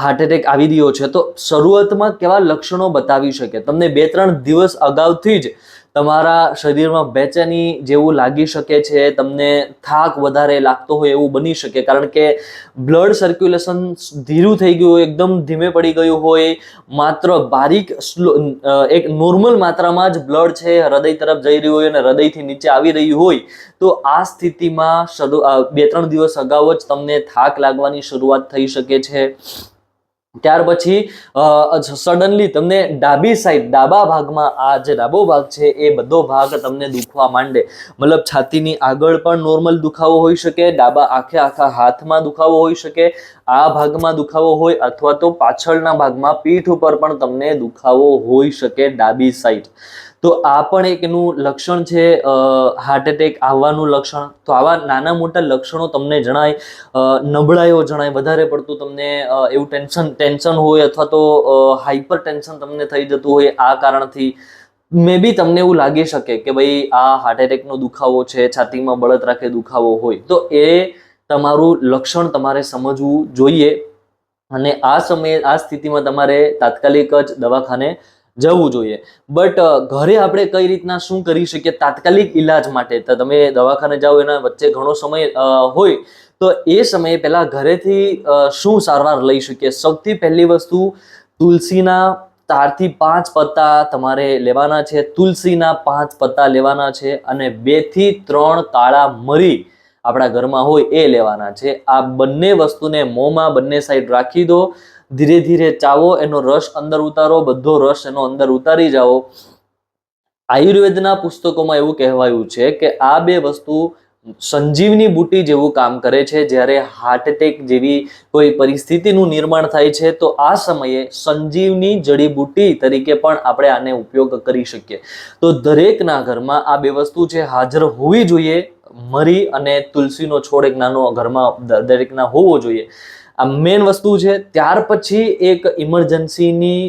Heart attack આવી રહ્યો છે તો શરૂઆતમાં કેવા લક્ષણો બતાવી શકે? તમને 2-3 દિવસ અગાઉથી જ તમારા શરીરમાં બેચેની જેવું લાગી શકે છે, તમને થાક વધારે લાગતો હોય એવું બની શકે, કારણ કે બ્લડ સર્ક્યુલેશન ધીરું થઈ ગયું હોય, એકદમ ધીમે પડી ગયું હોય, માત્ર બારીક એક નોર્મલ માત્રામાં જ બ્લડ છે હૃદય તરફ જઈ રહ્યું હોય અને હૃદયથી નીચે આવી રહ્યું હોય, તો આ સ્થિતિમાં 2-3 દિવસ અગાઉ જ તમને થાક લાગવાની શરૂઆત થઈ શકે છે. ત્યાર પછી સડનલી તમને ડાબા ભાગમાં, આ જે ડાબો ભાગ છે એ બધો ભાગ તમને દુખવા માંડે, મતલબ છાતીની આગળ પણ નોર્મલ દુખાવો હોઈ શકે, આખા હાથમાં દુખાવો હોઈ શકે, આ ભાગમાં દુખાવો હોય, અથવા તો પાછળના ભાગમાં પીઠ ઉપર પણ તમને દુખાવો હોઈ શકે ડાબી સાઈડ. તો આ પણ એક એનું લક્ષણ છે, હાર્ટ એટેક આવવાનું લક્ષણ. તો આવા નાના મોટા લક્ષણો તમને જણાય, નબળાઈઓ જણાય, વધારે પડતું તમને એવું ટેન્શન હોય, અથવા તો હાઈપર ટેન્શન તમને થઈ જતું હોય, આ કારણથી મે બી તમને એવું લાગી શકે કે ભાઈ આ હાર્ટ એટેકનો દુખાવો છે, છાતીમાં બળતરાખે દુખાવો હોય, તો એ તમારું લક્ષણ તમારે સમજવું જોઈએ અને આ સ્થિતિમાં તમારે તાત્કાલિક જ દવાખાને જવું જોઈએ. બટ ઘરે આપણે કઈ રીતના શું કરી શકીએ તાત્કાલિક ઈલાજ માટે? તો તમે દવાખાને જાઓ એના વચ્ચે ઘણો સમય હોય, તો એ સમયે પહેલા ઘરેથી શું સારવાર લઈ શકીએ? સૌથી પહેલી વસ્તુ, તુલસીના 4 થી 5 પત્તા તમારે લેવાના છે. તુલસીના 5 પત્તા લેવાના છે અને 2 થી 3 કાળા મરી આપણા ઘરમાં હોય એ લેવાના છે. આ બંને વસ્તુને મોંમાં બંને સાઈડ રાખી દો, ધીરે ધીરે ચાવો, એનો રસ અંદર ઉતારો, બધો રસ એનો અંદર ઉતારી જાઓ. આયુર્વેદના પુસ્તકોમાં એવું કહેવાયું છે કે આ 2 વસ્તુ સંજીવની બુટી જેવું કામ કરે છે. જ્યારે હાર્ટ એટેક જેવી કોઈ પરિસ્થિતિનું નિર્માણ થાય છે તો આ સમયે સંજીવની જડીબુટી તરીકે પણ આપણે આને ઉપયોગ કરી શકીએ. તો દરેકના ઘરમાં આ 2 વસ્તુ છે હાજર હોવી જોઈએ. મરી અને તુલસીનો છોડ એક નાનો ઘરમાં દરેકના હોવો જોઈએ. આ મેઇન વસ્તુ છે. ત્યાર પછી એક ઇમરજન્સીની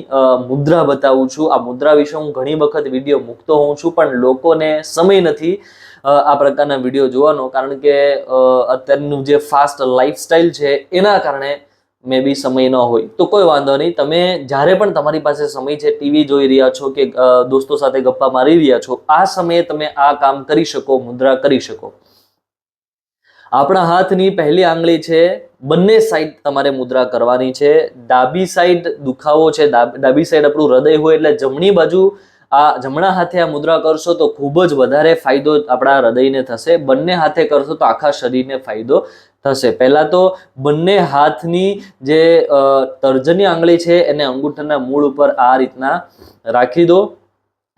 મુદ્રા બતાવું છું. આ મુદ્રા વિશે હું ઘણી વખત વિડીયો મૂકતો હોઉં છું, પણ લોકોને સમય નથી આ પ્રકારના વિડીયો જોવાનો, કારણ કે અત્યારનું જે ફાસ્ટ લાઈફસ્ટાઈલ છે એના કારણે મે બી સમય ન હોય. તો કોઈ વાંધો નહીં, તમે જ્યારે પણ તમારી પાસે સમય છે, ટીવી જોઈ રહ્યા છો કે દોસ્તો સાથે ગપ્પા મારી રહ્યા છો, આ સમયે તમે આ કામ કરી શકો, મુદ્રા કરી શકો. આપણા હાથની પહેલી આંગળી છે, બંને સાઈડ તમારે મુદ્રા કરવાની છે. ડાબી સાઈડ દુખાવો છે, ડાબી સાઈડ આપણું હૃદય હોય એટલે જમણી બાજુ જમણા હાથે આ મુદ્રા કરશો તો ખૂબ જ વધારે ફાયદો આપણા હૃદયને થશે. બંને હાથે કરશો તો આખા શરીરને ફાયદો થશે. પહેલા તો બંને હાથની જે તર્જની આંગળી છે એને અંગૂઠાના મૂળ ઉપર આ રીતના રાખી દો.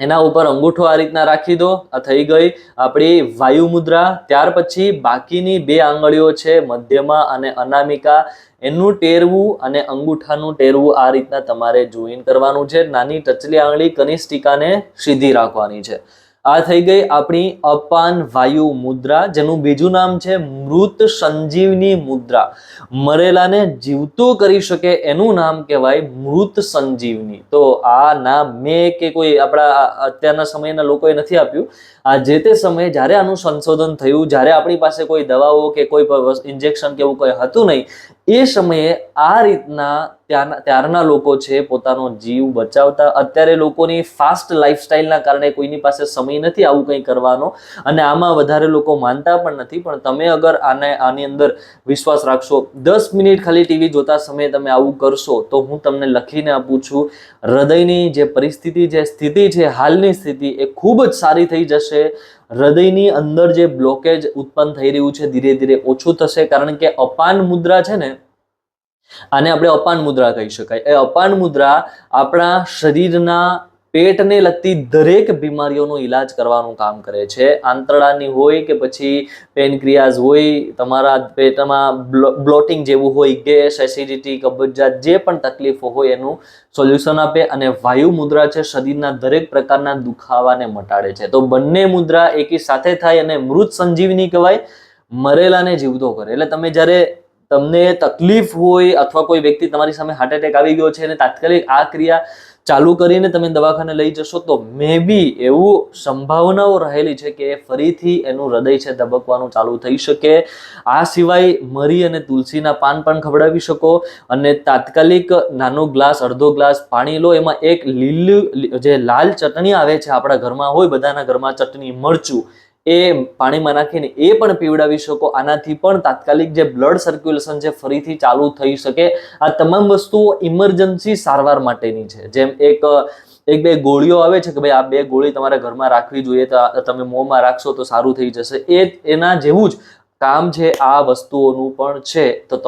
એના ઉપર અંગૂઠો આ રીતના રાખી દો. આ થઈ ગઈ આપણી વાયુ મુદ્રા. ત્યાર પછી બાકીની 2 આંગળીઓ છે, મધ્યમાં અને અનામિકા, એનું ટેરવું અને અંગૂઠાનું ટેરવું આ રીતના તમારે જોઈન કરવાનું છે. નાની ટચલી આંગળી કનિષ્ઠિકાને સીધી રાખવાની છે. આ થઈ ગઈ આપણી અપાન વાયુ મુદ્રા, જેનું બીજું નામ છે મૃત સંજીવની મુદ્રા. મરેલાને જીવતું કરી શકે એનું નામ કહેવાય મૃત સંજીવની. તો આ નામ મેં કે કોઈ આપણા અત્યારના સમયના લોકોએ નથી આપ્યું. આ જે તે સમયે જ્યારે આનું સંશોધન થયું, જ્યારે આપણી પાસે કોઈ દવાઓ કે કોઈ ઇન્જેક્શન કે એવું કંઈ હતું નહીં, એ સમયે આ રીતના ત્યારના લોકો છે પોતાનો જીવ બચાવતા. અત્યારે લોકોની ફાસ્ટ લાઈફસ્ટાઈલના કારણે કોઈની પાસે સમય નથી આવું કંઈ કરવાનો, અને આમાં વધારે લોકો માનતા પણ નથી. પણ તમે અગર આની અંદર વિશ્વાસ રાખશો, 10 મિનિટ ખાલી ટીવી જોતા સમયે તમે આવું કરશો, તો હું તમને લખીને આપું છું, હૃદયની જે પરિસ્થિતિ, જે સ્થિતિ છે, હાલની સ્થિતિ એ ખૂબ જ સારી થઈ જશે. હૃદયની અંદર જે બ્લોકેજ ઉત્પન્ન થઈ રહ્યું છે ધીરે ધીરે ઓછું થશે. કારણ કે અપાન મુદ્રા છે ને, આને આપણે અપાન મુદ્રા કહી શકાય. એ અપાન મુદ્રા આપણા શરીરના પેટને લગતી દરેક બીમારીઓનો ઈલાજ કરવાનું કામ કરે છે. આંતરડાની હોય કે પછી પેનક્રિયાઝ હોય, તમારા પેટમાં બ્લોટિંગ જેવું હોય, ગેસ, એસિડિટી, કબજિયાત, જે પણ તકલીફો હોય એનું સોલ્યુશન આપે. અને વાયુ મુદ્રા છે શરીરના દરેક પ્રકારના દુખાવાને મટાડે છે. તો બંને મુદ્રા એકી સાથે થાય અને મૃત સંજીવની કહેવાય, મરેલાને જીવતો કરે. એટલે તમે જ્યારે તમને તકલીફ હોય અથવા કોઈ વ્યક્તિ તમારી સામે હાર્ટ એટેક આવી ગયો છે અને તાત્કાલિક આ ક્રિયા ચાલુ કરીને તમે દવાખાને લઈ જશો તો મે બી એવું સંભાવનાઓ રહેલી છે કે ફરીથી એનું હૃદય છે ધબકવાનું ચાલુ થઈ શકે. આ સિવાય મરી અને તુલસીના પાન પણ ખવડાવી શકો, અને તાત્કાલિક નાનો ગ્લાસ, અડધો ગ્લાસ પાણી લો, એમાં એક લીલું જે લાલ ચટણી આવે છે, આપણા ઘરમાં હોય, બધાના ઘરમાં ચટણી, મરચું, એ પાણીમાં નાખીને એ પણ પીવડાવી શકો. આનાથી પણ તાત્કાલિક જે બ્લડ સર્ક્યુલેશન છે ફરીથી ચાલુ થઈ શકે. આ તમામ વસ્તુઓ ઇમરજન્સી સારવાર માટેની છે. જેમ એક બે ગોળીઓ આવે છે કે ભાઈ આ 2 ગોળી તમારા ઘરમાં રાખવી જોઈએ, તો તમે મોંમાં રાખશો તો સારું થઈ જશે, એના જેવું જ કામ છે આ વસ્તુઓનું પણ છે. તો